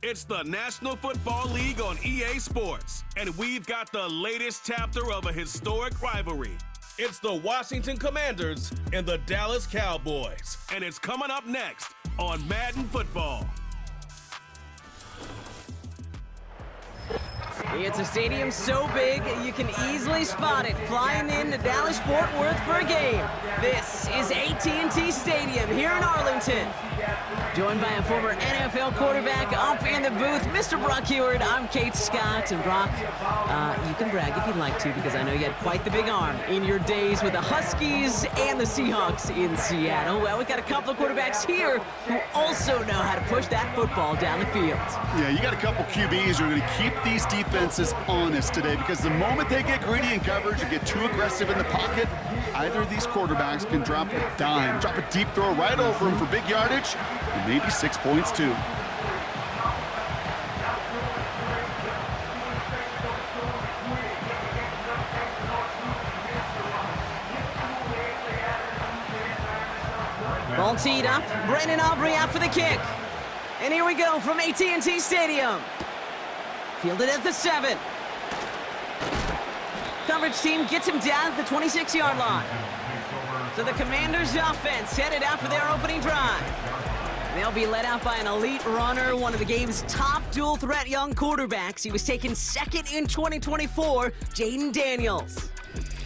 It's the National Football League on EA Sports, and we've got the latest chapter of a historic rivalry. It's the Washington Commanders and the Dallas Cowboys, and it's coming up next on Madden Football. It's a stadium so big you can easily spot it flying into Dallas-Fort Worth for a game. This is AT&T Stadium here in Arlington. Joined by a former NFL quarterback up in the booth, Mr. Brock Heward. I'm Kate Scott, and Brock, you can brag if you'd like to, because I know you had quite the big arm in your days with the Huskies and the Seahawks in Seattle. Well, we've got a couple of quarterbacks here who also know how to push that football down the field. Yeah, you got a couple QBs who are going to keep these defenses honest today, because the moment they get greedy in coverage or get too aggressive in the pocket, either of these quarterbacks can drop a dime, drop a deep throw right over him for big yardage, and maybe 6 points too. Ball teed up, Brandon Aubrey out for the kick. And here we go from AT&T Stadium. Fielded at the 7. Coverage team gets him down at the 26-yard line. So the Commanders' offense headed out for their opening drive. They'll be led out by an elite runner, one of the game's top dual-threat young quarterbacks. He was taken second in 2024, Jayden Daniels.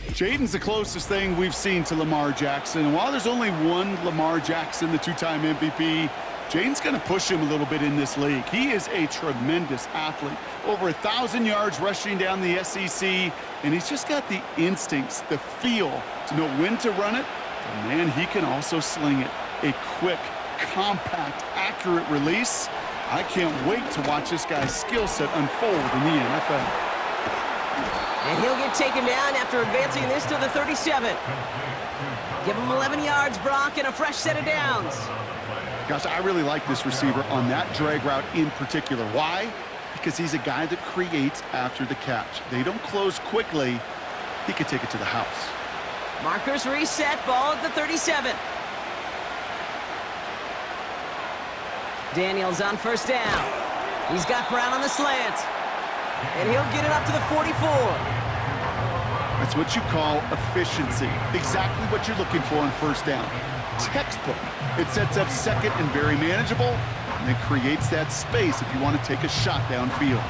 Jayden's the closest thing we've seen to Lamar Jackson. And while there's only one Lamar Jackson, the two-time MVP, Jayden's going to push him a little bit in this league. He is a tremendous athlete. Over 1,000 yards rushing down the SEC, and he's just got the instincts, the feel to know when to run it. And man, he can also sling it. A quick, compact, accurate release. I can't wait to watch this guy's skill set unfold in the NFL. And he'll get taken down after advancing this to the 37. Give him 11 yards, Brock, and a fresh set of downs. Gosh, I really like this receiver on that drag route in particular. Why? Because he's a guy that creates after the catch. They don't close quickly. He could take it to the house. Markers reset, ball at the 37. Daniels on first down. He's got Brown on the slant. And he'll get it up to the 44. That's what you call efficiency. Exactly what you're looking for on first down. Textbook. It sets up second and very manageable, and it creates that space if you want to take a shot downfield.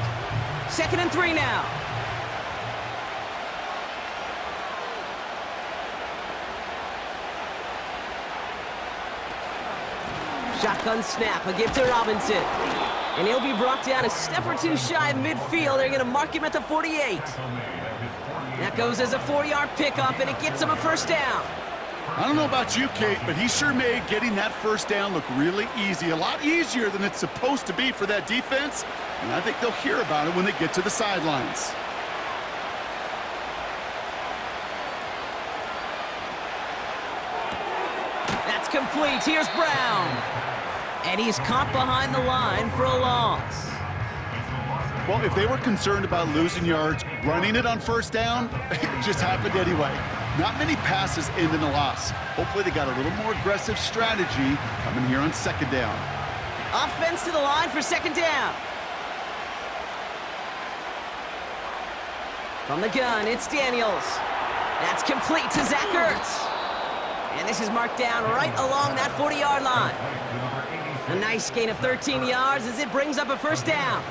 2nd and 3 now. Shotgun snap, a give to Robinson. And he'll be brought down a step or two shy of midfield. They're going to mark him at the 48. That goes as a 4-yard pickup, and it gets him a first down. I don't know about you, Kate, but he sure made getting that first down look really easy. A lot easier than it's supposed to be for that defense. And I think they'll hear about it when they get to the sidelines. That's complete. Here's Brown. And he's caught behind the line for a loss. Well, if they were concerned about losing yards, running it on first down, it just happened anyway. Not many passes end in a loss. Hopefully they got a little more aggressive strategy coming here on second down. Offense to the line for second down. From the gun, it's Daniels. That's complete to Zach Ertz. And this is marked down right along that 40-yard line. A nice gain of 13 yards as it brings up a first down.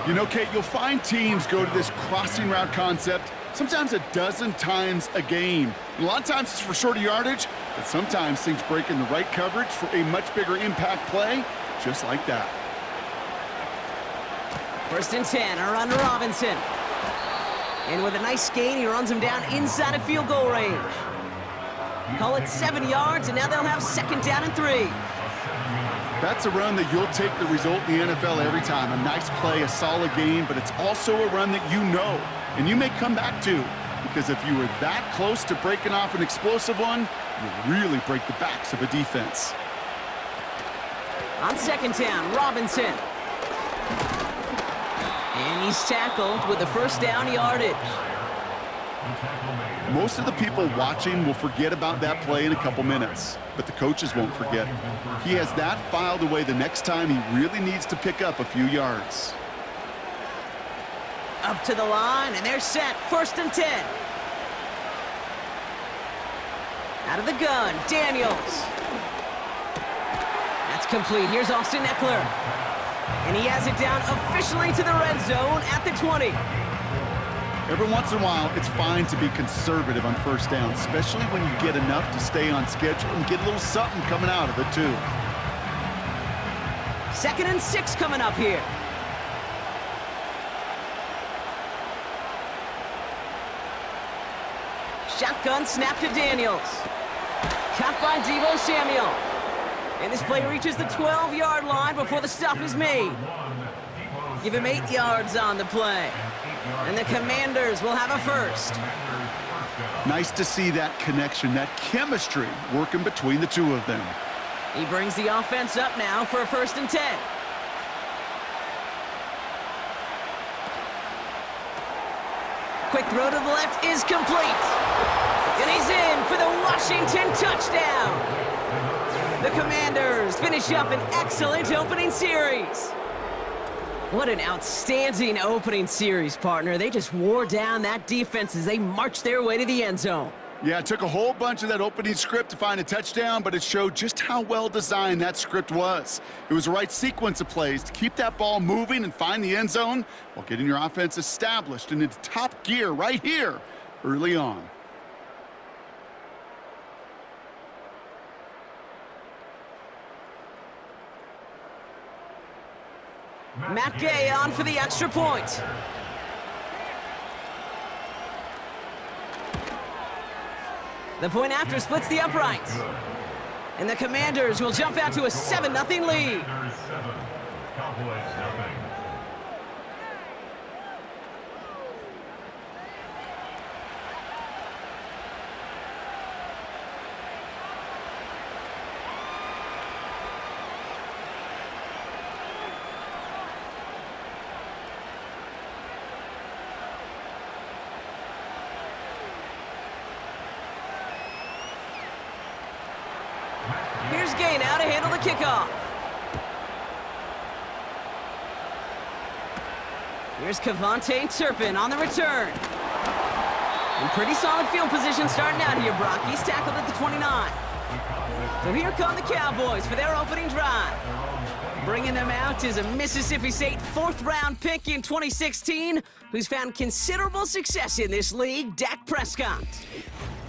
You know, Kate, you'll find teams go to this crossing route concept sometimes a dozen times a game. And a lot of times it's for shorter yardage, but sometimes things break in the right coverage for a much bigger impact play, just like that. 1st and 10, a run to Robinson. And with a nice gain, he runs him down inside of field goal range. Call it 7 yards, and now they'll have 2nd down and 3. That's a run that you'll take the result in the NFL every time. A nice play, a solid game, but it's also a run that you know, and you may come back to, because if you were that close to breaking off an explosive one, you really break the backs of a defense. On 2nd down, Robinson. And he's tackled with the first down yardage. Most of the people watching will forget about that play in a couple minutes, but the coaches won't forget. He has that filed away the next time he really needs to pick up a few yards. Up to the line, and they're set. 1st and 10. Out of the gun, Daniels. That's complete. Here's Austin Eckler. And he has it down officially to the red zone at the 20. Every once in a while, it's fine to be conservative on 1st down, especially when you get enough to stay on schedule and get a little something coming out of it, too. 2nd and 6 coming up here. Shotgun snap to Daniels. Caught by Deebo Samuel. And this play reaches the 12-yard line before the stop is made. Give him 8 yards on the play. And the Commanders will have a 1st. Nice to see that connection, that chemistry working between the two of them. He brings the offense up now for a 1st and 10. Quick throw to the left is complete. And he's in for the Washington touchdown. The Commanders finish up an excellent opening series. What an outstanding opening series, partner. They just wore down that defense as they marched their way to the end zone. Yeah, it took a whole bunch of that opening script to find a touchdown, but it showed just how well designed that script was. It was the right sequence of plays to keep that ball moving and find the end zone while getting your offense established and into top gear right here early on. Matt Gay on for the extra point. The point after splits the upright. And the Commanders will jump out to a 7-0 lead. Here's Gay now to handle the kickoff. Here's Kevontae Turpin on the return. In pretty solid field position starting out here, Brock. He's tackled at the 29. So here come the Cowboys for their opening drive. Bringing them out is a Mississippi State 4th-round pick in 2016 who's found considerable success in this league, Dak Prescott.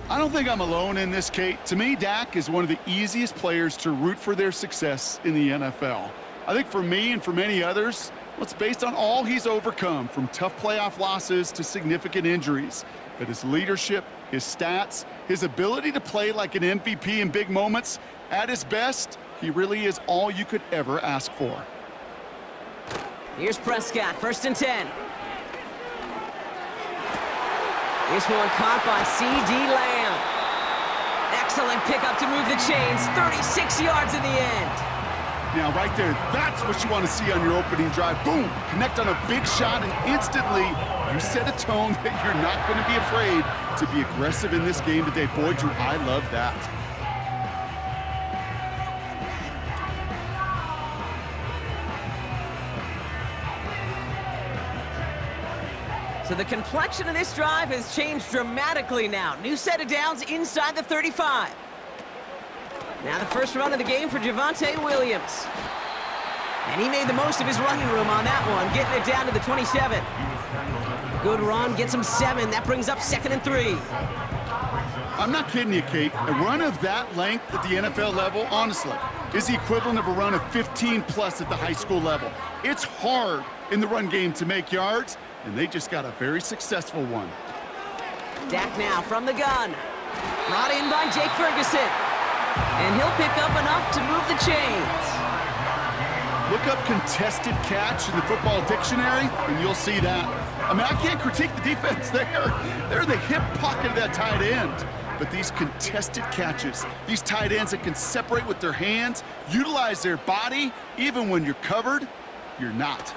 I don't think I'm alone in this, Kate. To me, Dak is one of the easiest players to root for their success in the NFL. I think for me and for many others, well, it's based on all he's overcome, from tough playoff losses to significant injuries. But his leadership, his stats, his ability to play like an MVP in big moments, at his best, he really is all you could ever ask for. Here's Prescott, 1st and 10. This one caught by C.D. Lamb. Excellent pickup to move the chains. 36 yards in the end. Now, right there, that's what you want to see on your opening drive. Boom! Connect on a big shot, and instantly you set a tone that you're not going to be afraid to be aggressive in this game today. Boy, Drew, I love that. So the complexion of this drive has changed dramatically now. New set of downs inside the 35. Now the first run of the game for Javonte Williams. And he made the most of his running room on that one, getting it down to the 27. Good run, gets him 7. That brings up 2nd and 3. I'm not kidding you, Kate. A run of that length at the NFL level, honestly, is the equivalent of a run of 15+ at the high school level. It's hard in the run game to make yards, and they just got a very successful one. Dak now from the gun. Brought in by Jake Ferguson. And he'll pick up enough to move the chains. Look up contested catch in the football dictionary, and you'll see that. I mean, I can't critique the defense there. They're in the hip pocket of that tight end. But these contested catches, these tight ends that can separate with their hands, utilize their body, even when you're covered, you're not.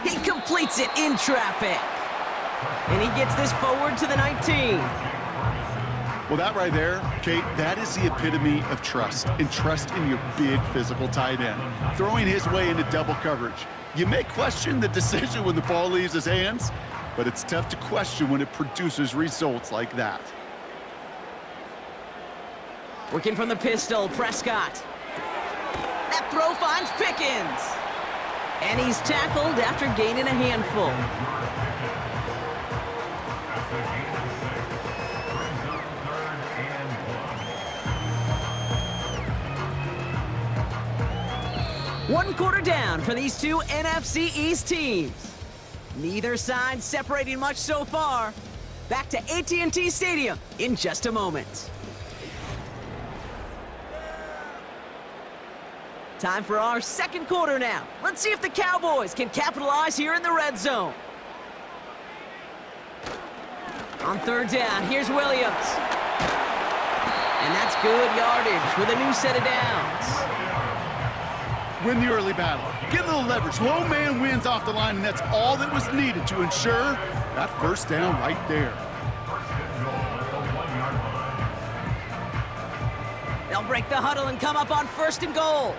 He completes it in traffic. And he gets this forward to the 19. Well, that right there, Kate, that is the epitome of trust, and trust in your big physical tight end. Throwing his way into double coverage. You may question the decision when the ball leaves his hands, but it's tough to question when it produces results like that. Working from the pistol, Prescott. That throw finds Pickens. And he's tackled after gaining a handful. One quarter down for these two NFC East teams. Neither side separating much so far. Back to AT&T Stadium in just a moment. Time for our second quarter now. Let's see if the Cowboys can capitalize here in the red zone. On third down, here's Williams. And that's good yardage with a new set of downs. Win the early battle. Get a little leverage. Low man wins off the line, and that's all that was needed to ensure that first down right there. They'll break the huddle and come up on 1st and goal.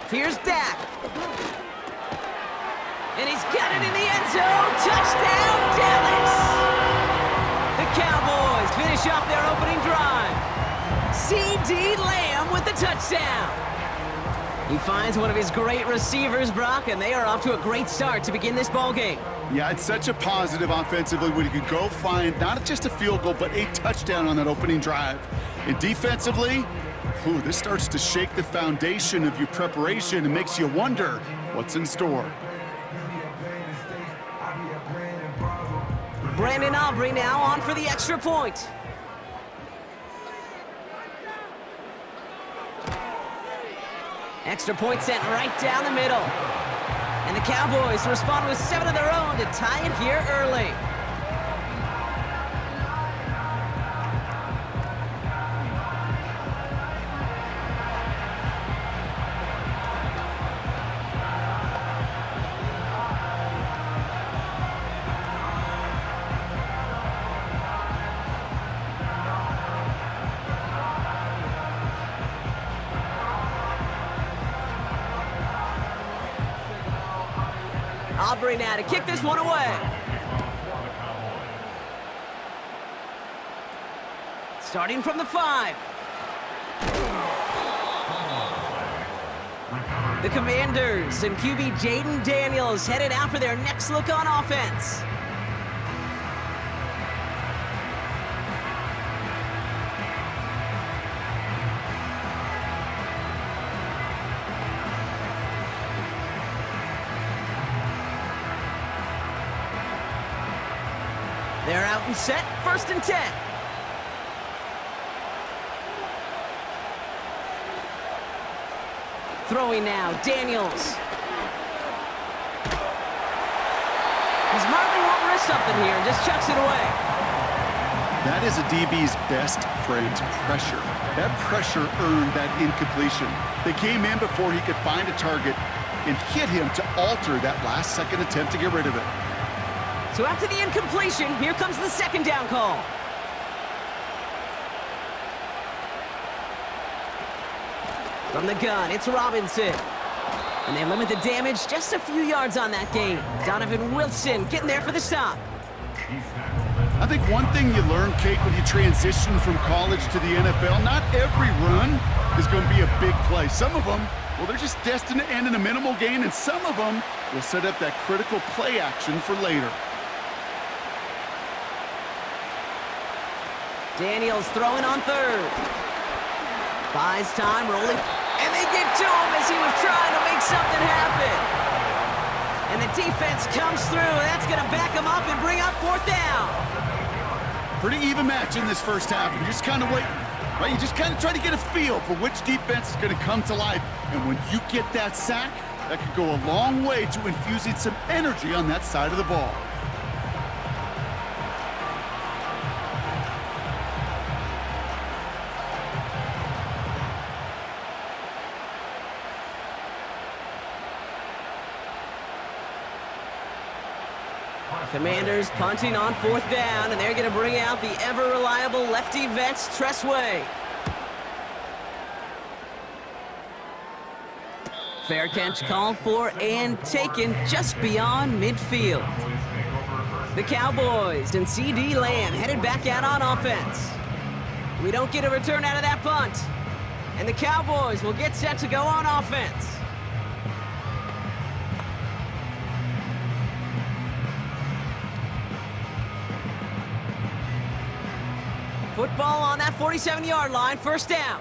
Here's Dak. And he's got it in the end zone. Touchdown, Dallas! The Cowboys finish off their opening drive. C.D. Lamb with the touchdown. He finds one of his great receivers, Brock, and they are off to a great start to begin this ball game. Yeah, it's such a positive offensively when you can go find not just a field goal, but a touchdown on that opening drive. And defensively, this starts to shake the foundation of your preparation and makes you wonder what's in store. Brandon Aubrey now on for the extra point. Extra point sent right down the middle. And the Cowboys respond with 7 of their own to tie it here early. Aubrey now to kick this one away. Starting from the 5. The Commanders and QB Jaden Daniels headed out for their next look on offense. They're out and set, 1st and 10. Throwing now, Daniels. He's marking won't risk something here and just chucks it away. That is a DB's best friend, pressure. That pressure earned that incompletion. They came in before he could find a target and hit him to alter that last-second attempt to get rid of it. So after the incompletion, here comes the 2nd down call. From the gun, it's Robinson. And they limit the damage just a few yards on that gain. Donovan Wilson getting there for the stop. I think one thing you learn, Kate, when you transition from college to the NFL, not every run is going to be a big play. Some of them, well, they're just destined to end in a minimal gain, and some of them will set up that critical play action for later. Daniels throwing on 3rd. Buys time, rolling. And they get to him as he was trying to make something happen. And the defense comes through. That's going to back him up and bring up 4th down. Pretty even match in this first half. And you're just kind of waiting. Right? You just kind of try to get a feel for which defense is going to come to life. And when you get that sack, that could go a long way to infusing some energy on that side of the ball. Commanders punting on 4th down, and they're going to bring out the ever-reliable lefty vets, Tressway. Fair catch called for and taken just beyond midfield. The Cowboys and C.D. Lamb headed back out on offense. We don't get a return out of that punt, and the Cowboys will get set to go on offense. Football on that 47-yard line, 1st down.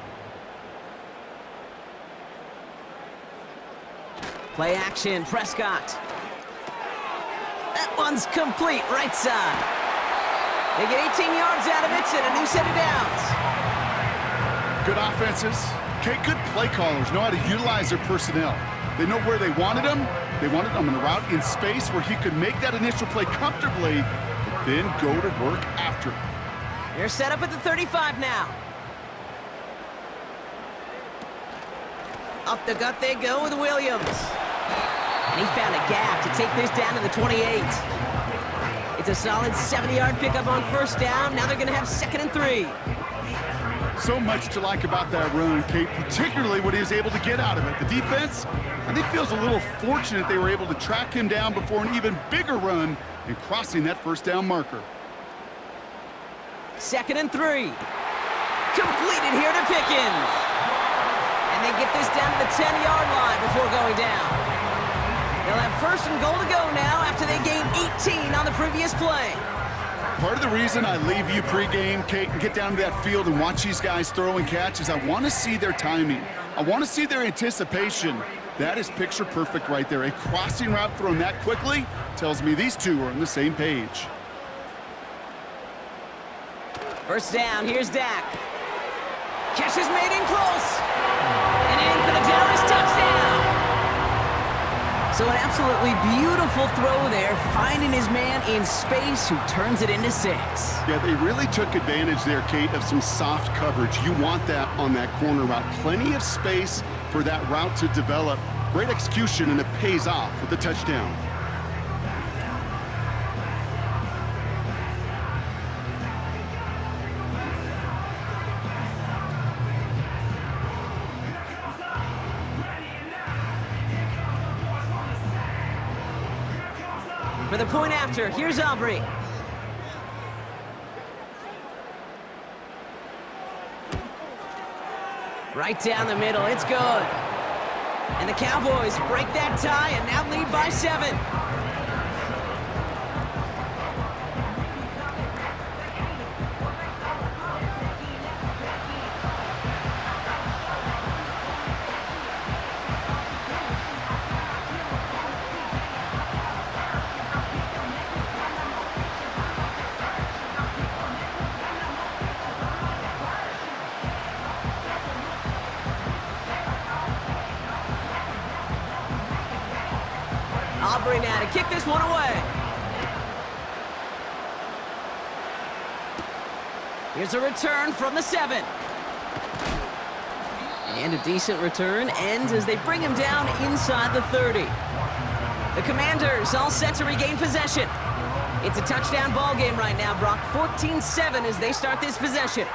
Play action, Prescott. That one's complete, right side. They get 18 yards out of it and a new set of downs. Good offenses. Okay, good play callers know how to utilize their personnel. They know where they wanted them. They wanted them in a route in space where he could make that initial play comfortably, but then go to work after. They're set up at the 35 now. Up the gut they go with Williams. And he found a gap to take this down to the 28. It's a solid 70-yard pickup on 1st down. Now they're going to have 2nd and 3. So much to like about that run, Kate, particularly what he was able to get out of it. The defense, I think, feels a little fortunate they were able to track him down before an even bigger run and crossing that 1st down marker. 2nd and 3. Completed here to Pickens. And they get this down to the 10-yard line before going down. They'll have 1st and goal to go now after they gained 18 on the previous play. Part of the reason I leave you pregame, Kate, and get down to that field and watch these guys throw and catch is I want to see their timing. I want to see their anticipation. That is picture perfect right there. A crossing route thrown that quickly tells me these two are on the same page. 1st down, here's Dak. Catch is made in close. And in for the Dallas touchdown. So an absolutely beautiful throw there, finding his man in space who turns it into 6. Yeah, they really took advantage there, Kate, of some soft coverage. You want that on that corner route. Plenty of space for that route to develop. Great execution, and it pays off with the touchdown. For the point after, here's Aubrey. Right down the middle, it's good. And the Cowboys break that tie and now lead by 7. Aubrey now to kick this one away. Here's a return from the 7. And a decent return ends as they bring him down inside the 30. The Commanders all set to regain possession. It's a touchdown ball game right now, Brock. 14-7 as they start this possession.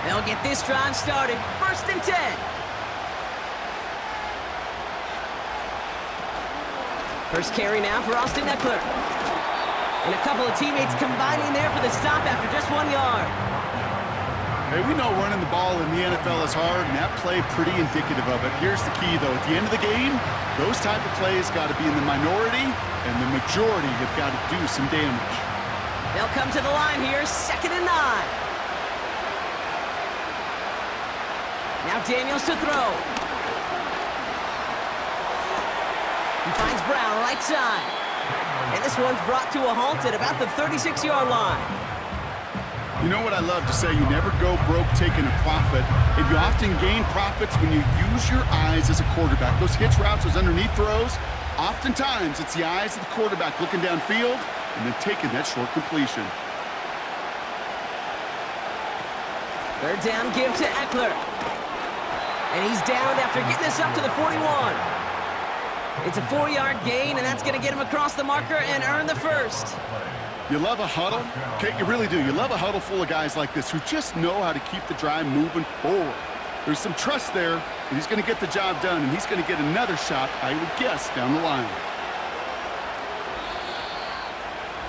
They'll get this drive started. 1st and 10. First carry now for Austin Eckler. And a couple of teammates combining there for the stop after just 1 yard. Hey, we know running the ball in the NFL is hard, and that play pretty indicative of it. Here's the key, though. At the end of the game, those type of plays got to be in the minority, and the majority have got to do some damage. They'll come to the line here, 2nd and 9. Now Daniels to throw. He finds Brown right side. And this one's brought to a halt at about the 36-yard line. You know what I love to say? You never go broke taking a profit, and you often gain profits when you use your eyes as a quarterback. Those hitch routes, those underneath throws, oftentimes it's the eyes of the quarterback looking downfield and then taking that short completion. Third down give to Eckler. And he's down after getting this up to the 41. It's a 4-yard gain, and that's going to get him across the marker and earn the first. You love a huddle? Okay, you really do. You love a huddle full of guys like this who just know how to keep the drive moving forward. There's some trust there that he's going to get the job done, and he's going to get another shot, I would guess, down the line.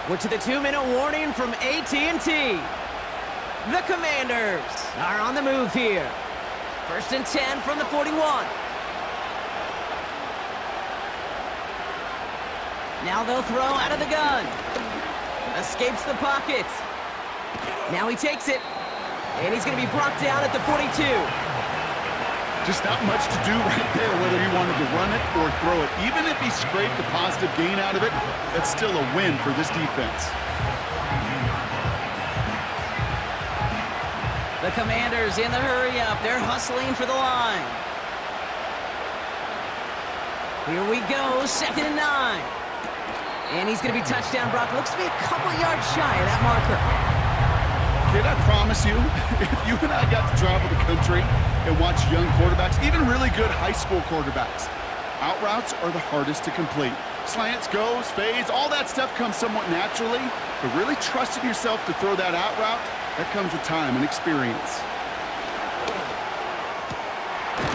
We're to the 2-minute warning from AT&T. The Commanders are on the move here. 1st and 10 from the 41. Now they'll throw out of the gun. Escapes the pocket. Now he takes it. And he's going to be brought down at the 42. Just not much to do right there, whether he wanted to run it or throw it. Even if he scraped a positive gain out of it, that's still a win for this defense. The Commanders in the hurry-up. They're hustling for the line. Here we go, 2nd and 9. And he's going to be touchdown, Brock. Looks to be a couple yards shy of that marker. Kid, I promise you, if you and I got to travel the country and watch young quarterbacks, even really good high school quarterbacks, out routes are the hardest to complete. Slants, goes, fades, all that stuff comes somewhat naturally, but really trusting yourself to throw that out route, that comes with time and experience.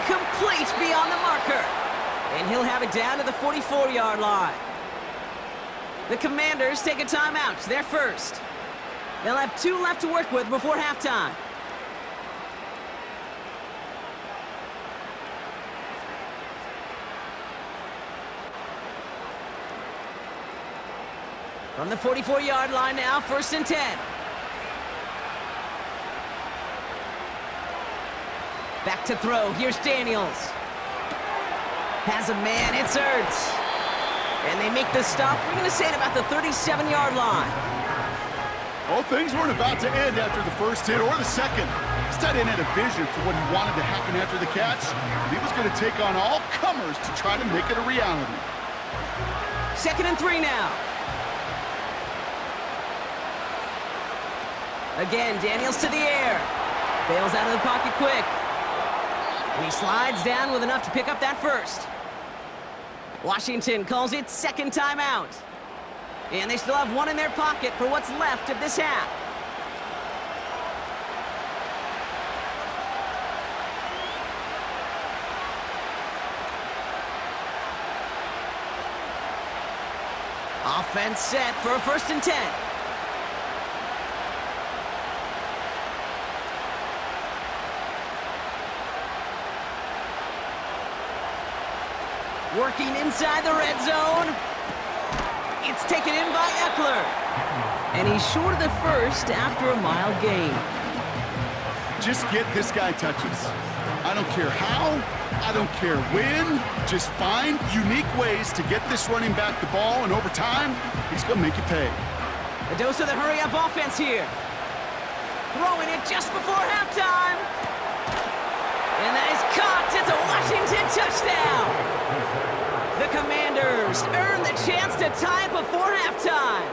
Complete beyond the marker. And he'll have it down to the 44-yard line. The Commanders take a timeout. They're first. They'll have 2 left to work with before halftime. From the 44-yard line now, 1st and 10. Back to throw. Here's Daniels. Has a man. It's Ertz. And they make the stop. We're going to say it about the 37-yard line. Well, things weren't about to end after the first hit or the second. This tight end had a vision for what he wanted to happen after the catch, and he was going to take on all comers to try to make it a reality. 2nd and 3 now. Again, Daniels to the air. Bails out of the pocket quick. And he slides down with enough to pick up that first. Washington calls it 2nd timeout. And they still have 1 in their pocket for what's left of this half. Offense set for a 1st and 10. Working inside the red zone. It's taken in by Eckler. And he's short of the first after a mild gain. Just get this guy touches. I don't care how, I don't care when. Just find unique ways to get this running back the ball, and over time, he's going to make you pay. A dose of the hurry-up offense here. Throwing it just before halftime. And that is caught. It's a Washington touchdown. The Commanders earn the chance to tie it before halftime.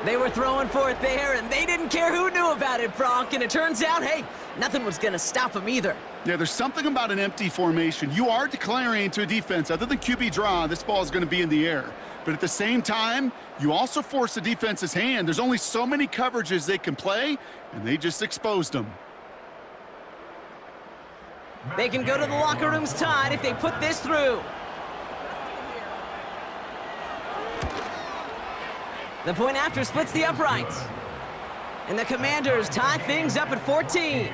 They were throwing for it there, and they didn't care who knew about it, Bronk. And it turns out, hey, nothing was going to stop them either. Yeah, there's something about an empty formation. You are declaring to a defense, other than QB draw, this ball is going to be in the air. But at the same time, you also force the defense's hand. There's only so many coverages they can play, and they just exposed them. They can go to the locker rooms tied if they put this through. The point after splits the uprights. And the Commanders tie things up at 14.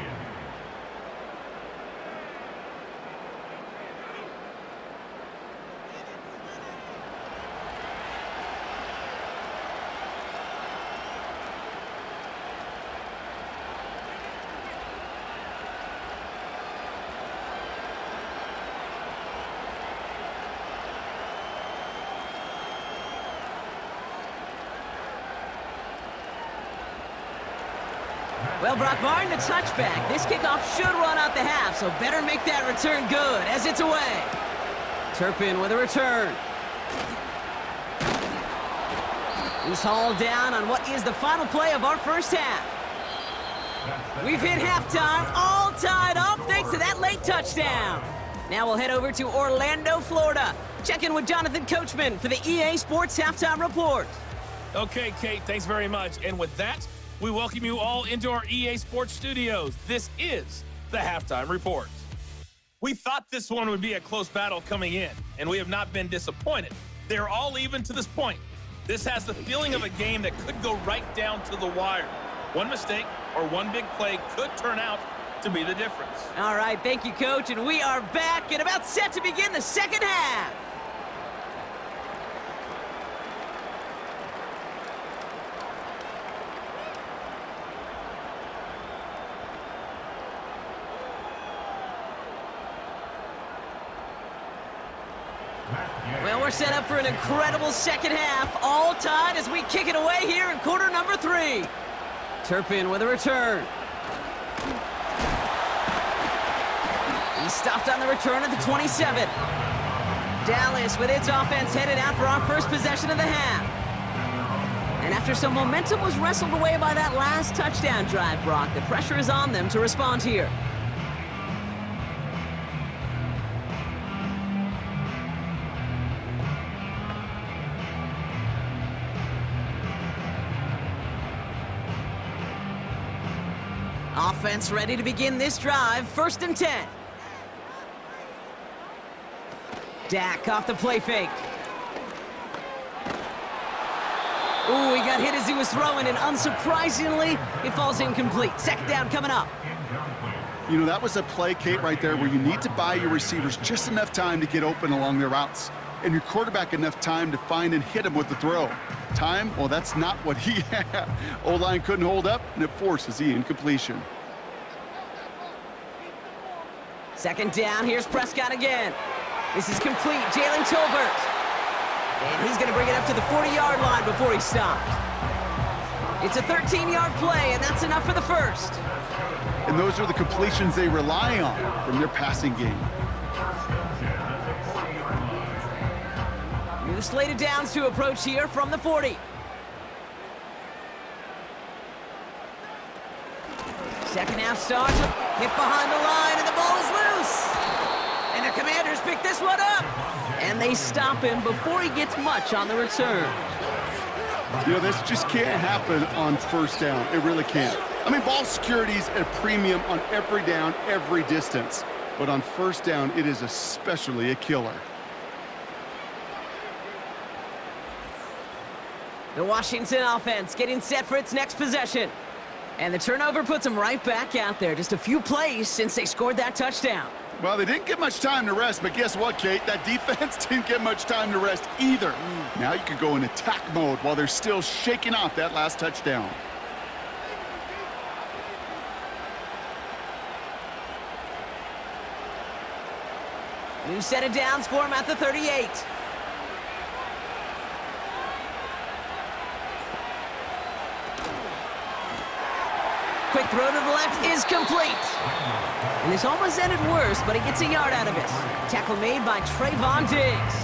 Well, Brock, barring the touchback, this kickoff should run out the half, so better make that return good as it's away. Turpin with a return. He's hauled down on what is the final play of our first half. We've hit halftime, all tied up thanks to that late touchdown. Now we'll head over to Orlando, Florida. Check in with Jonathan Coachman for the EA Sports Halftime Report. Okay, Kate, thanks very much. And with that, we welcome you all into our EA Sports studios. This is the Halftime Report. We thought this one would be a close battle coming in, and we have not been disappointed. They're all even to this point. This has the feeling of a game that could go right down to the wire. One mistake or one big play could turn out to be the difference. All right, thank you, Coach, and we are back and about set to begin the second half. Well, we're set up for an incredible second half, all tied as we kick it away here in quarter number 3. Turpin with a return. He stopped on the return at the 27. Dallas with its offense headed out for our first possession of the half. And after some momentum was wrestled away by that last touchdown drive, Brock, the pressure is on them to respond here. Offense ready to begin this drive, 1st and 10. Dak off the play fake. Ooh, he got hit as he was throwing, and unsurprisingly, it falls incomplete. Second down coming up. You know, that was a play, Kate, right there where you need to buy your receivers just enough time to get open along their routes, and your quarterback enough time to find and hit him with the throw. Time? Well, that's not what he had. O-line couldn't hold up, and it forces the incompletion. Second down, here's Prescott again. This is complete, Jalen Tolbert. And he's going to bring it up to the 40-yard line before he stopped. It's a 13-yard play, and that's enough for the first. And those are the completions they rely on from their passing game. New slated downs to approach here from the 40. Second half starts, hit behind the line, and the ball is loose. And the Commanders pick this one up. And they stop him before he gets much on the return. You know, this just can't happen on first down. It really can't. I mean, ball security's at a premium on every down, every distance. But on first down, it is especially a killer. The Washington offense getting set for its next possession. And the turnover puts them right back out there. Just a few plays since they scored that touchdown. Well, they didn't get much time to rest, but guess what, Kate? That defense didn't get much time to rest either. Now you could go in attack mode while they're still shaking off that last touchdown. New set of downs for him at the 38. Quick throw to the left is complete. And this almost ended worse, but he gets a yard out of it. Tackle made by Trayvon Diggs.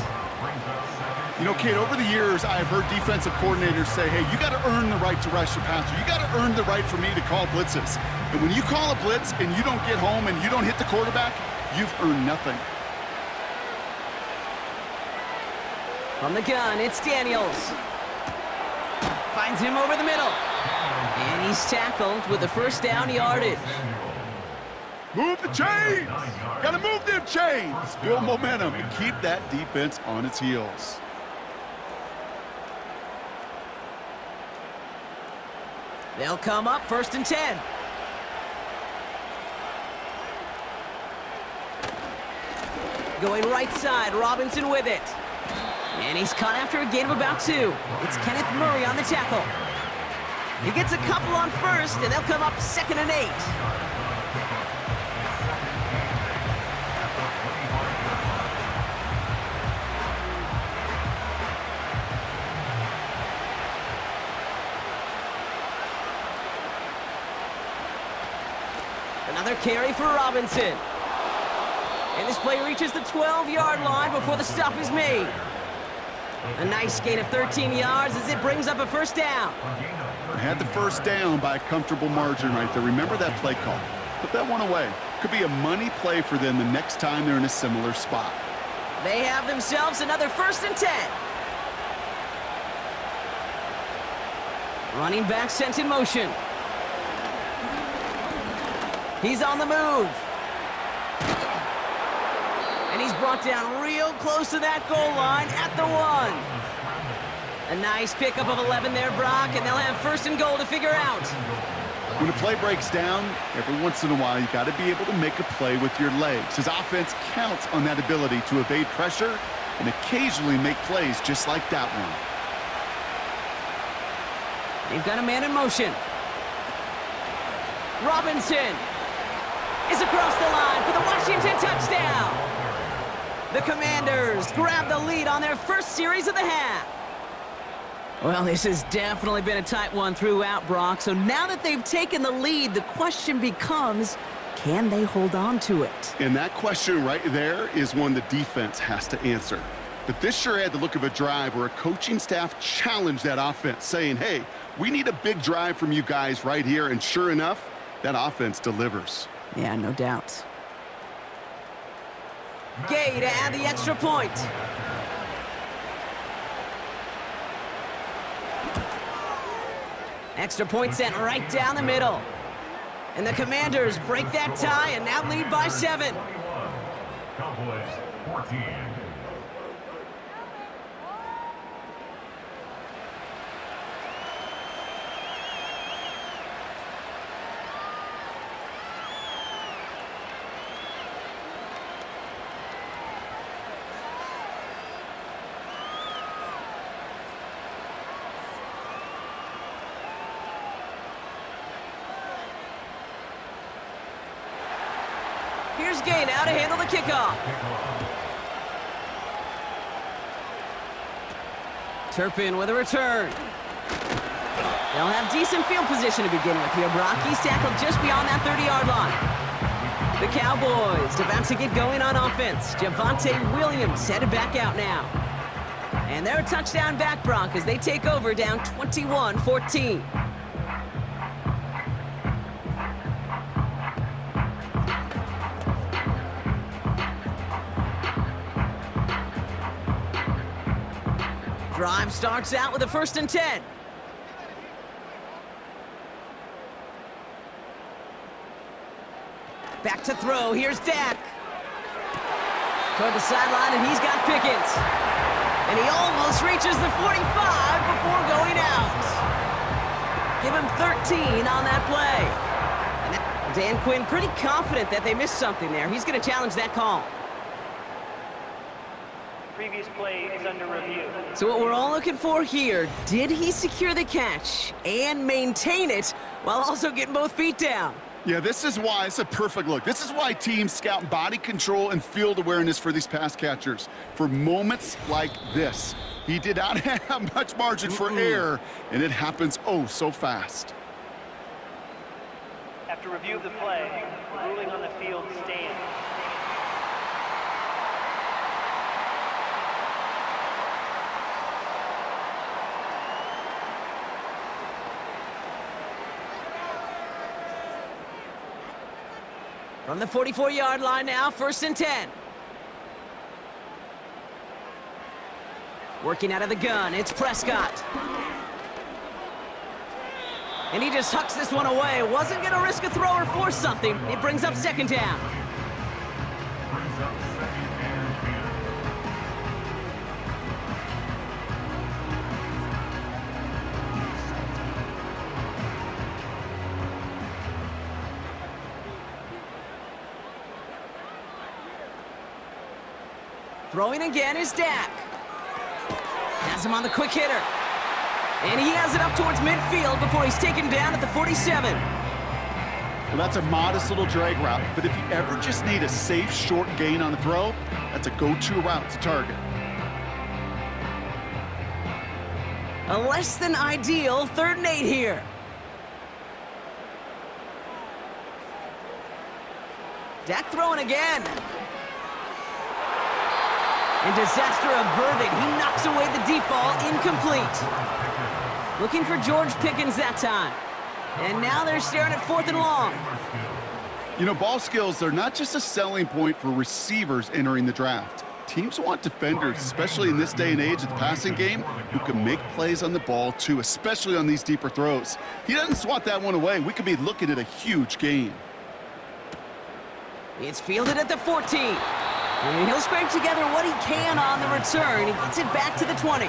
You know, Kate, over the years, I've heard defensive coordinators say, hey, you got to earn the right to rush your passer. You got to earn the right for me to call blitzes. And when you call a blitz and you don't get home and you don't hit the quarterback, you've earned nothing. From the gun, it's Daniels. Finds him over the middle. And he's tackled with the first down yardage. Move the chains! Gotta move them chains! Build momentum and keep that defense on its heels. They'll come up 1st and 10. Going right side, Robinson with it. And he's caught after a gain of about 2. It's Kenneth Murray on the tackle. He gets a couple on first, and they'll come up 2nd and 8. Another carry for Robinson. And this play reaches the 12-yard line before the stop is made. A nice gain of 13 yards as it brings up a first down. They had the first down by a comfortable margin right there. Remember that play call. Put that one away. Could be a money play for them the next time they're in a similar spot. They have themselves another 1st and 10. Running back sent in motion. He's on the move. And he's brought down real close to that goal line at the 1. A nice pickup of 11 there, Brock, and they'll have 1st and goal to figure out. When a play breaks down, every once in a while, you got to be able to make a play with your legs. His offense counts on that ability to evade pressure and occasionally make plays just like that one. They've got a man in motion. Robinson is across the line for the Washington touchdown. The Commanders grab the lead on their first series of the half. Well, this has definitely been a tight one throughout, Brock. So now that they've taken the lead, the question becomes, can they hold on to it? And that question right there is one the defense has to answer. But this sure had the look of a drive where a coaching staff challenged that offense, saying, hey, we need a big drive from you guys right here. And sure enough, that offense delivers. Yeah, no doubt. Gay to add the extra point. Extra point sent right down the middle. And the Commanders break that tie and now lead by 7. Cowboys 14. Here's Gay now to handle the kickoff. Turpin with a return. They'll have decent field position to begin with here. Brock, he's tackled just beyond that 30-yard line. The Cowboys about to get going on offense. Javonte Williams headed back out now. And they're a touchdown back, Brock, as they take over down 21-14. Drive starts out with a 1st and 10. Back to throw. Here's Dak. Toward the sideline, and he's got Pickens. And he almost reaches the 45 before going out. Give him 13 on that play. And Dan Quinn pretty confident that they missed something there. He's going to challenge that call. Previous play is under review. So what we're all looking for here, did he secure the catch and maintain it while also getting both feet down? Yeah, this is why it's a perfect look. This is why teams scout body control and field awareness for these pass catchers. For moments like this, he did not have much margin for error, and it happens oh so fast. After review of the play, the ruling on the field stands. From the 44-yard line now, 1st and 10. Working out of the gun, it's Prescott. And he just hucks this one away. Wasn't going to risk a throw or force something. It brings up 2nd down. Throwing again is Dak. Has him on the quick hitter. And he has it up towards midfield before he's taken down at the 47. Well, that's a modest little drag route, but if you ever just need a safe, short gain on a throw, that's a go-to route to target. A less than ideal 3rd and 8 here. Dak throwing again. And disaster averted. He knocks away the deep ball, incomplete. Looking for George Pickens that time. And now they're staring at 4th and long. You know, ball skills, they're not just a selling point for receivers entering the draft. Teams want defenders, especially in this day and age of the passing game, who can make plays on the ball too, especially on these deeper throws. He doesn't swat that one away. We could be looking at a huge gain. It's fielded at the 14. And he'll scrape together what he can on the return. He gets it back to the 20.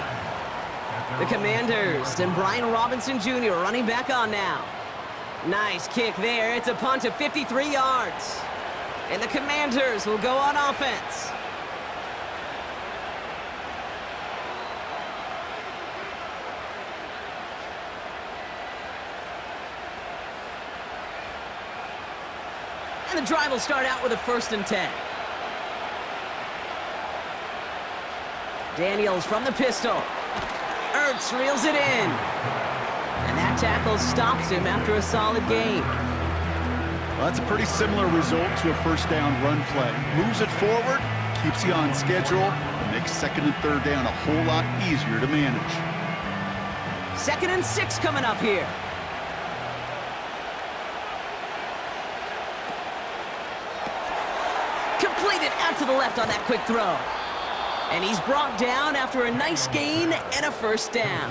The Commanders and Brian Robinson Jr. running back on now. Nice kick there. It's a punt of 53 yards. And the Commanders will go on offense. And the drive will start out with a 1st and 10. Daniels from the pistol. Ertz reels it in. And that tackle stops him after a solid gain. Well, that's a pretty similar result to a 1st down run play. Moves it forward, keeps you on schedule, and makes 2nd and 3rd down a whole lot easier to manage. 2nd and 6 coming up here. Completed out to the left on that quick throw. And he's brought down after a nice gain and a 1st down.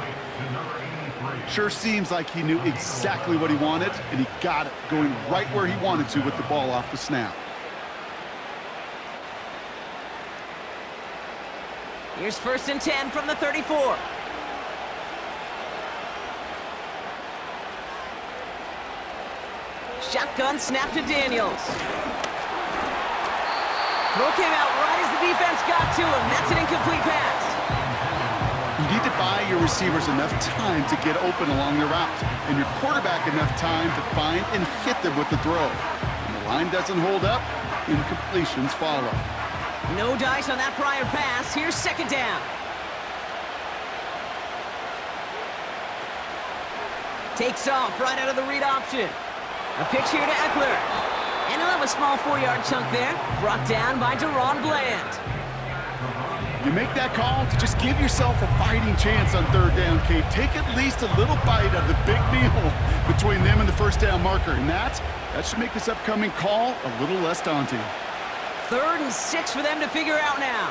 Sure seems like he knew exactly what he wanted, and he got it, going right where he wanted to with the ball off the snap. Here's 1st and 10 from the 34. Shotgun snap to Daniels. Throw came out right as the defense got to him. That's an incomplete pass. You need to buy your receivers enough time to get open along their route, and your quarterback enough time to find and hit them with the throw. When the line doesn't hold up, incompletions follow. No dice on that prior pass. Here's 2nd down. Takes off right out of the read option. A pitch here to Eckler. And he'll have a small 4-yard chunk there. Brought down by Deron Bland. You make that call to just give yourself a fighting chance on 3rd down, Kate. Take at least a little bite of the big meal between them and the 1st down marker. And that should make this upcoming call a little less daunting. 3rd and 6 for them to figure out now.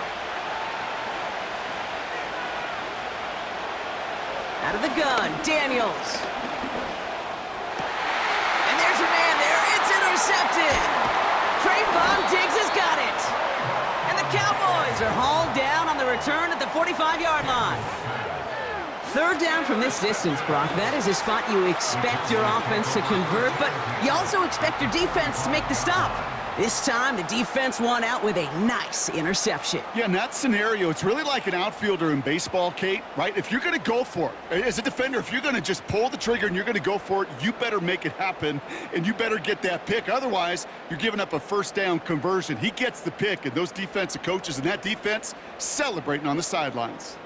Out of the gun, Daniels. And there's a man there. It's intercepted. Trayvon Diggs has got it. And the Cowboys are hauled down on the return at the 45-yard line. 3rd down from this distance, Brock. That is a spot you expect your offense to convert, but you also expect your defense to make the stop. This time, the defense won out with a nice interception. Yeah, in that scenario, it's really like an outfielder in baseball, Kate, right? If you're going to go for it, as a defender, if you're going to just pull the trigger and you're going to go for it, you better make it happen, and you better get that pick. Otherwise, you're giving up a 1st down conversion. He gets the pick, and those defensive coaches and that defense celebrating on the sidelines.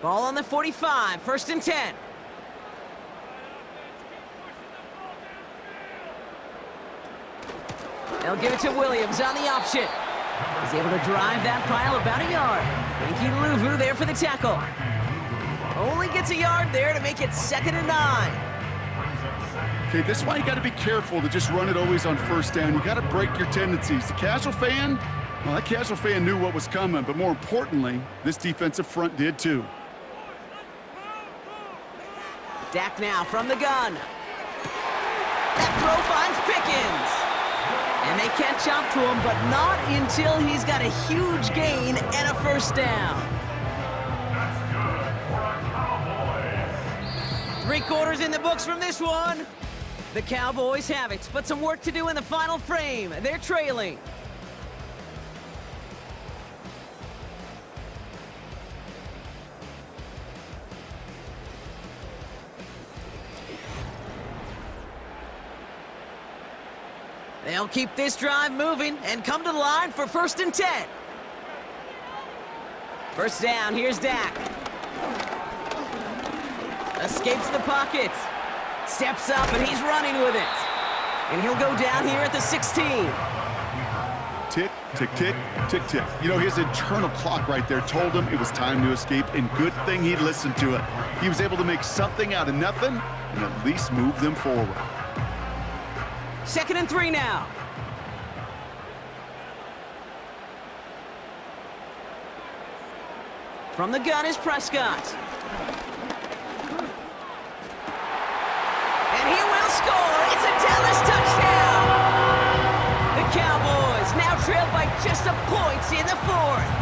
Ball on the 45, 1st and 10. They'll give it to Williams on the option. He's able to drive that pile about a yard. Frankie Louvu there for the tackle. Only gets a yard there to make it 2nd and 9. Okay, this is why you got to be careful to just run it always on 1st down. You got to break your tendencies. The casual fan, well, that casual fan knew what was coming, but more importantly, this defensive front did too. Dak now from the gun. That throw finds Pickens. And they can't chop to him, but not until he's got a huge gain and a 1st down. 3 quarters in the books from this one. The Cowboys have it, but some work to do in the final frame. They're trailing. They'll keep this drive moving and come to the line for 1st and 10. First down, here's Dak. Escapes the pocket. Steps up, and he's running with it. And he'll go down here at the 16. Tick, tick, tick, tick, tick. You know, his internal clock right there told him it was time to escape, and good thing he listened to it. He was able to make something out of nothing and at least move them forward. 2nd and 3 now. From the gun is Prescott. And he will score. It's a Dallas touchdown. The Cowboys now trail by just a point in the 4th.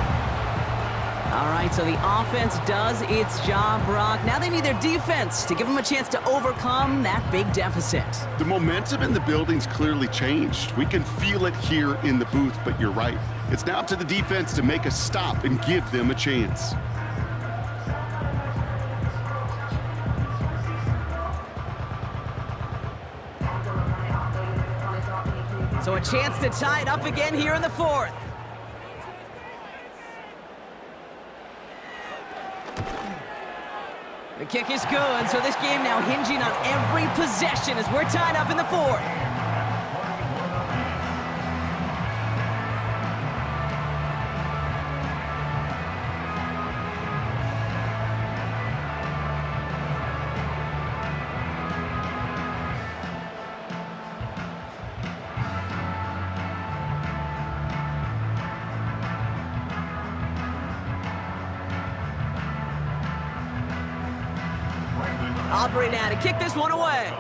All right, so the offense does its job, Brock. Now they need their defense to give them a chance to overcome that big deficit. The momentum in the building's clearly changed. We can feel it here in the booth, but you're right. It's now up to the defense to make a stop and give them a chance. So a chance to tie it up again here in the 4th. The kick is good, so this game now hinging on every possession as we're tied up in the 4th. Aubrey now to kick this one away.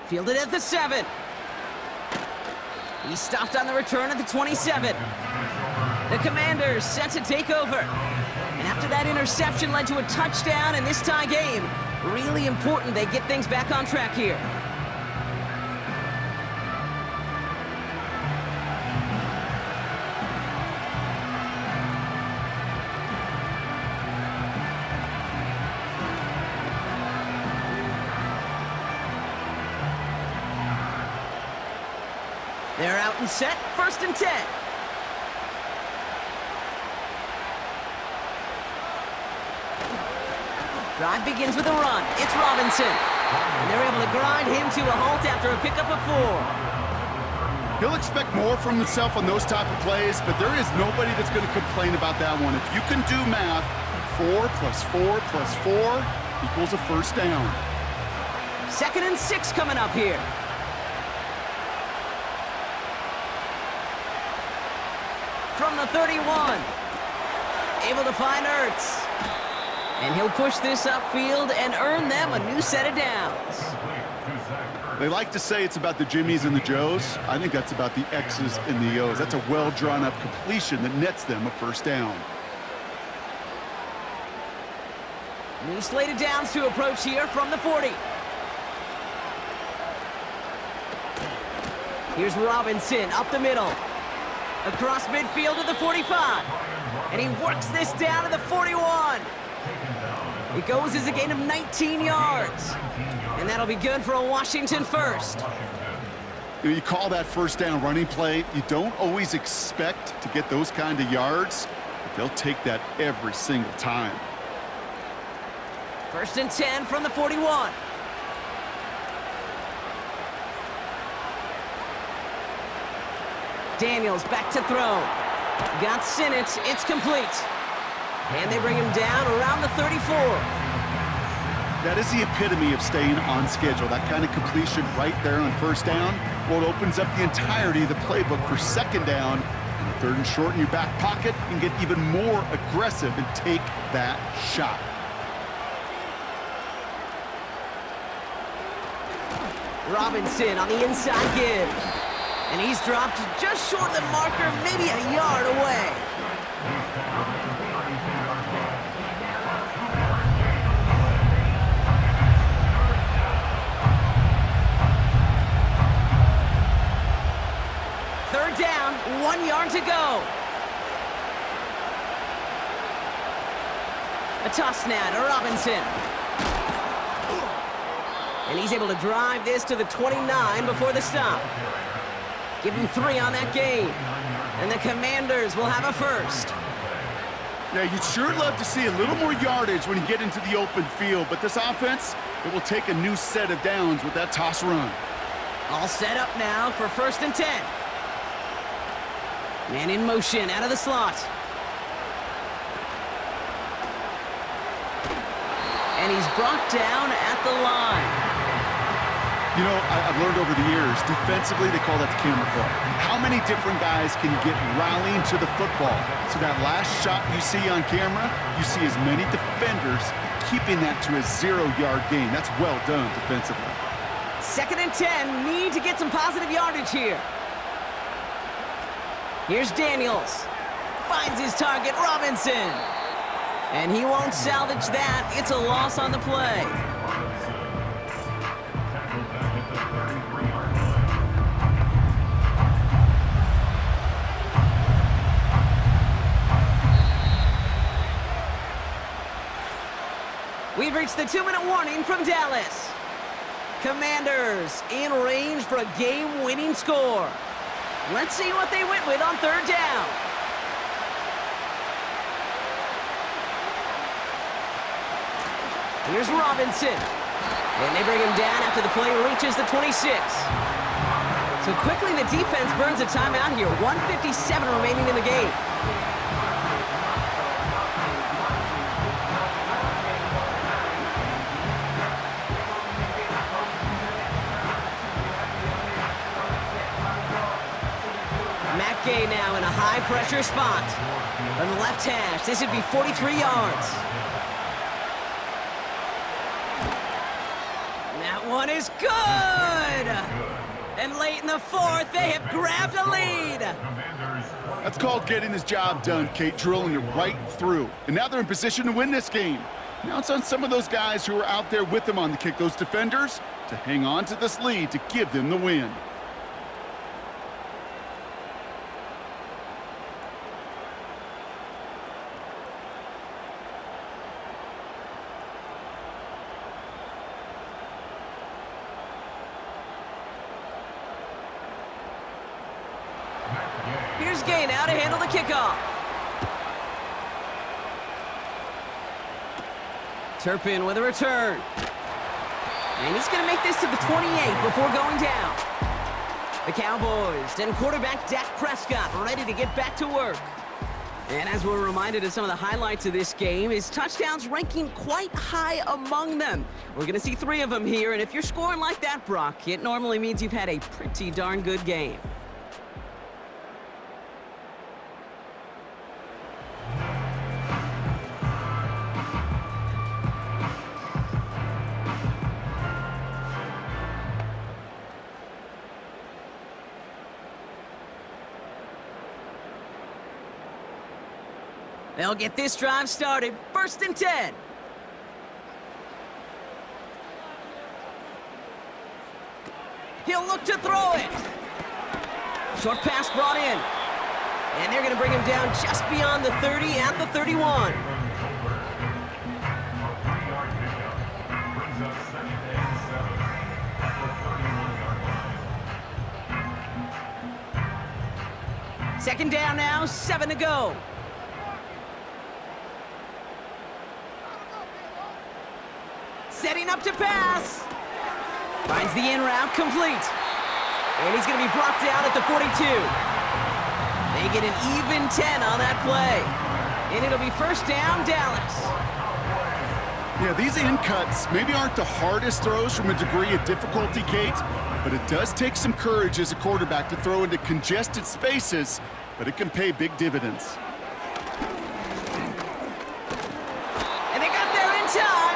Fielded at the 7. He stopped on the return at the 27. The Commanders set to take over. And after that interception led to a touchdown in this tie game, really important they get things back on track here. They're out and set, 1st and 10. Drive begins with a run. It's Robinson. And they're able to grind him to a halt after a pickup of 4. He'll expect more from himself on those type of plays, but there is nobody that's going to complain about that one. If you can do math, 4 plus 4 plus 4 equals a 1st down. 2nd and 6 coming up here. From the 31. Able to find Ertz. And he'll push this upfield and earn them a new set of downs. They like to say it's about the Jimmies and the Joes. I think that's about the X's and the O's. That's a well-drawn-up completion that nets them a 1st down. New slate of downs to approach here from the 40. Here's Robinson up the middle. Across midfield to the 45. And he works this down to the 41. It goes as a gain of 19 yards. And that'll be good for a Washington 1st. You call that 1st down running play. You don't always expect to get those kind of yards, but they'll take that every single time. 1st and 10 from the 41. Daniels back to throw. Got Sinnott. It's complete. And they bring him down around the 34. That is the epitome of staying on schedule. That kind of completion right there on 1st down. Well, it opens up the entirety of the playbook for 2nd down. And 3rd and short in your back pocket, you can get even more aggressive and take that shot. Robinson on the inside give. And he's dropped just short of the marker, maybe a yard away. Third down, 1 yard to go. A toss now to Robinson. And he's able to drive this to the 29 before the stop. Give him 3 on that game. And the Commanders will have a first. Yeah, you'd sure love to see a little more yardage when you get into the open field, but this offense, it will take a new set of downs with that toss run. All set up now for 1st and 10. Man in motion out of the slot. And he's brought down at the line. You know, I've learned over the years, defensively, they call that the camera play. How many different guys can get rallying to the football? So that last shot you see on camera, you see as many defenders keeping that to a 0-yard gain. That's well done defensively. 2nd and 10, need to get some positive yardage here. Here's Daniels. Finds his target, Robinson. And he won't salvage that. It's a loss on the play. We've reached the 2-minute warning from Dallas. Commanders in range for a game-winning score. Let's see what they went with on 3rd down. Here's Robinson. And they bring him down after the play reaches the 26. So quickly the defense burns a timeout here. 1:57 remaining in the game. Gay now in a high-pressure spot. On the left hash, this would be 43 yards. And that one is good! And late in the 4th, they have grabbed a lead. That's called getting his job done, Kate, drilling it right through. And now they're in position to win this game. Now it's on some of those guys who are out there with them on the kick, those defenders, to hang on to this lead to give them the win. Here's Gay now to handle the kickoff. Turpin with a return. And he's going to make this to the 28 before going down. The Cowboys and quarterback Dak Prescott ready to get back to work. And as we're reminded of some of the highlights of this game, his touchdowns ranking quite high among them. We're going to see 3 of them here, and if you're scoring like that, Brock, it normally means you've had a pretty darn good game. They'll get this drive started. 1st and 10. He'll look to throw it. Short pass brought in. And they're going to bring him down just beyond the 30 at the 31. Second down now, 7 to go. Setting up to pass. Finds the in route complete. And he's going to be brought down at the 42. They get an even 10 on that play. And it'll be 1st down, Dallas. Yeah, these in cuts maybe aren't the hardest throws from a degree of difficulty, Kate, but it does take some courage as a quarterback to throw into congested spaces, but it can pay big dividends.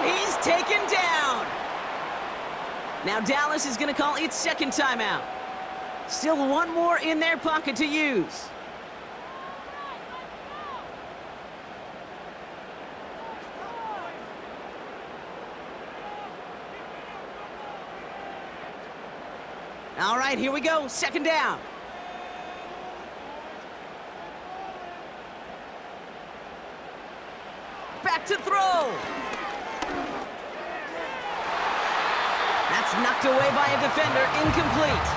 He's taken down. Now Dallas is going to call its 2nd timeout. Still 1 more in their pocket to use. All right, here we go. 2nd down. Back to throw. That's knocked away by a defender, incomplete.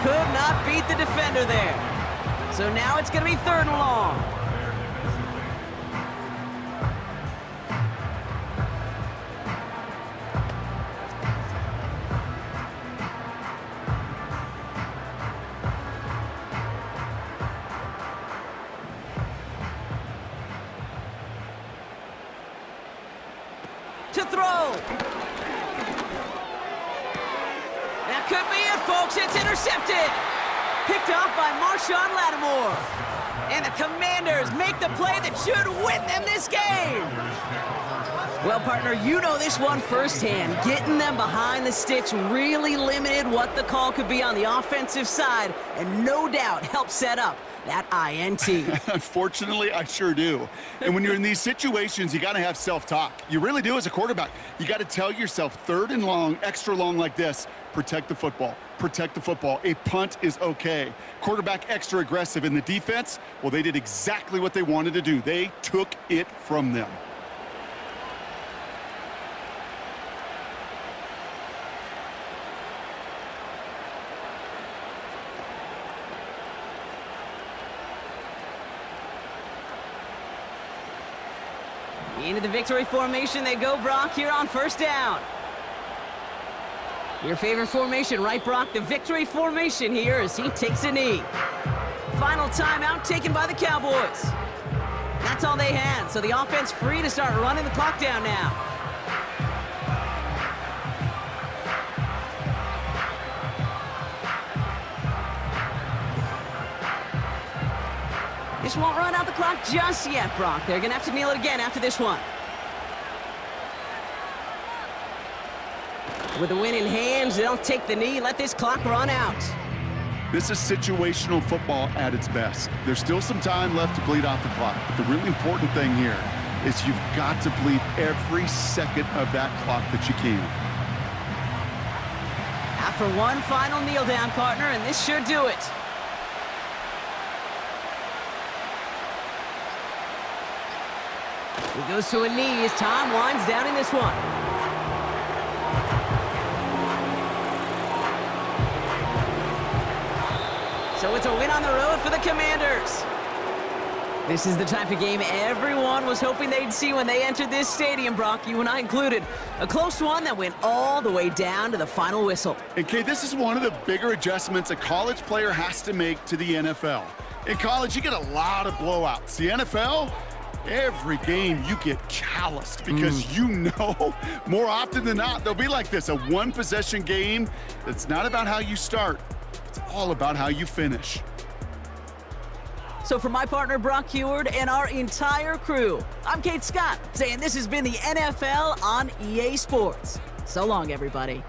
Could not beat the defender there. So now it's going to be 3rd and long. To throw. That could be it, folks. It's intercepted. Picked off by Marshawn Lattimore. And the Commanders make the play that should win them this game. Well, partner, you know this one firsthand. Getting them behind the sticks really limited what the call could be on the offensive side, and no doubt helped set up that INT. Unfortunately, I sure do. And when you're in these situations, you got to have self-talk. You really do as a quarterback. You got to tell yourself 3rd and long, extra long like this, protect the football. Protect the football. A punt is okay. Quarterback extra aggressive in the defense, well, they did exactly what they wanted to do. They took it from them. Into the victory formation they go, Brock, here on 1st down. Your favorite formation, right, Brock? The victory formation here as he takes a knee. Final timeout taken by the Cowboys. That's all they had, so the offense free to start running the clock down now. This won't run out the clock just yet, Brock. They're going to have to kneel it again after this one. With the win in hands, they'll take the knee, let this clock run out. This is situational football at its best. There's still some time left to bleed off the clock, but the really important thing here is you've got to bleed every second of that clock that you can. After one final kneel down, partner, and this should do it. He goes to a knee as time winds down in this one. So it's a win on the road for the Commanders. This is the type of game everyone was hoping they'd see when they entered this stadium, Brock, you and I included. A close one that went all the way down to the final whistle. And Kay, this is one of the bigger adjustments a college player has to make to the NFL. In college, you get a lot of blowouts. The NFL, every game you get calloused because you know more often than not they'll be like this, a one-possession game that's not about how you start. It's all about how you finish. So for my partner, Brock Heward, and our entire crew, I'm Kate Scott, saying this has been the NFL on EA Sports. So long, everybody.